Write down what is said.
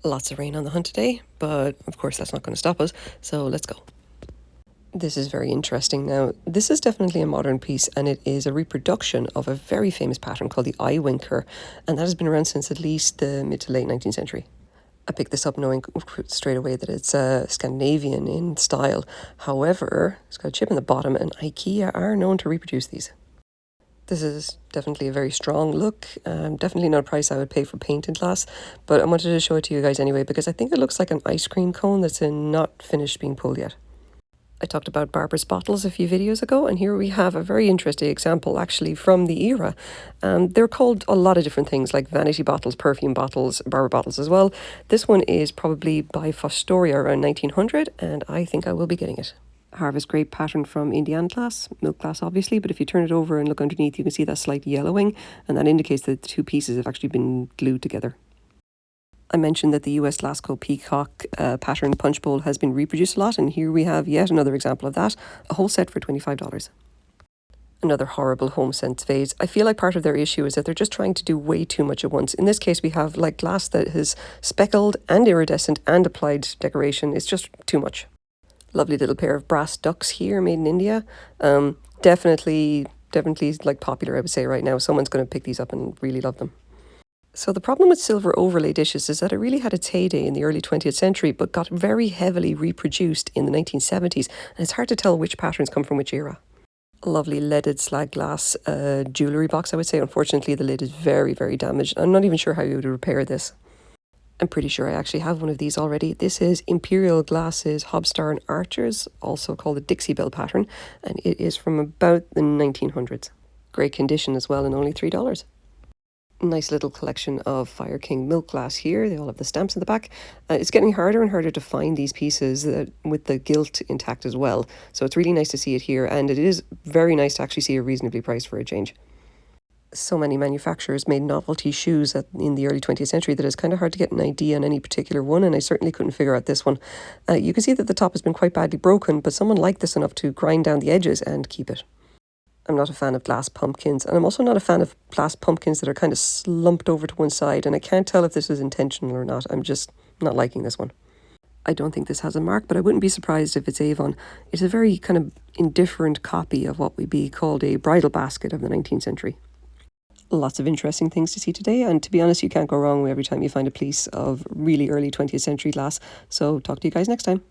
Lots of rain on the hunt today, but of course that's not going to stop us, so let's go. This is very interesting. Now, this is definitely a modern piece, and it is a reproduction of a very famous pattern called the eye winker, and that has been around since at least the mid to late 19th century. I picked this up knowing straight away that it's Scandinavian in style. However, it's got a chip in the bottom, and IKEA are known to reproduce these. This is definitely a very strong look. Definitely not a price I would pay for painted glass, but I wanted to show it to you guys anyway because I think it looks like an ice cream cone that's not finished being pulled yet. I talked about Barbara's bottles a few videos ago, and here we have a very interesting example actually from the era. They're called a lot of different things like vanity bottles, perfume bottles, Barbara bottles as well. This one is probably by Fostoria around 1900, and I think I will be getting it. Harvest grape pattern from Indian glass, milk glass obviously, but if you turn it over and look underneath, you can see that slight yellowing, and that indicates that the two pieces have actually been glued together. I mentioned that the US Lascaux peacock pattern punch bowl has been reproduced a lot, and here we have yet another example of that, a whole set for $25. Another horrible home scent vase. I feel like part of their issue is that they're just trying to do way too much at once. In this case, we have like glass that is speckled and iridescent and applied decoration. It's just too much. Lovely little pair of brass ducks here, made in India. Definitely like popular, I would say, right now. Someone's going to pick these up and really love them. So the problem with silver overlay dishes is that it really had its heyday in the early 20th century, but got very heavily reproduced in the 1970s, and it's hard to tell which patterns come from which era. A lovely leaded slag glass jewellery box, I would say. Unfortunately, the lid is very, very damaged. I'm not even sure how you would repair this. I'm pretty sure I actually have one of these already. This is Imperial Glass's Hobstar and Archers, also called the Dixie Bell pattern, and it is from about the 1900s. Great condition as well, and only $3. Nice little collection of Fire King milk glass here. They all have the stamps in the back. It's getting harder and harder to find these pieces with the gilt intact as well. So it's really nice to see it here, and it is very nice to actually see a reasonably priced for a change. So many manufacturers made novelty shoes in the early 20th century that it's kind of hard to get an idea on any particular one, and I certainly couldn't figure out this one. You can see that the top has been quite badly broken, but someone liked this enough to grind down the edges and keep it. I'm not a fan of glass pumpkins, and I'm also not a fan of glass pumpkins that are kind of slumped over to one side, and I can't tell if this is intentional or not. I'm just not liking this one. I don't think this has a mark, but I wouldn't be surprised if it's Avon. It's a very kind of indifferent copy of what would be called a bridal basket of the 19th century. Lots of interesting things to see today, and to be honest, you can't go wrong every time you find a piece of really early 20th century glass. So talk to you guys next time.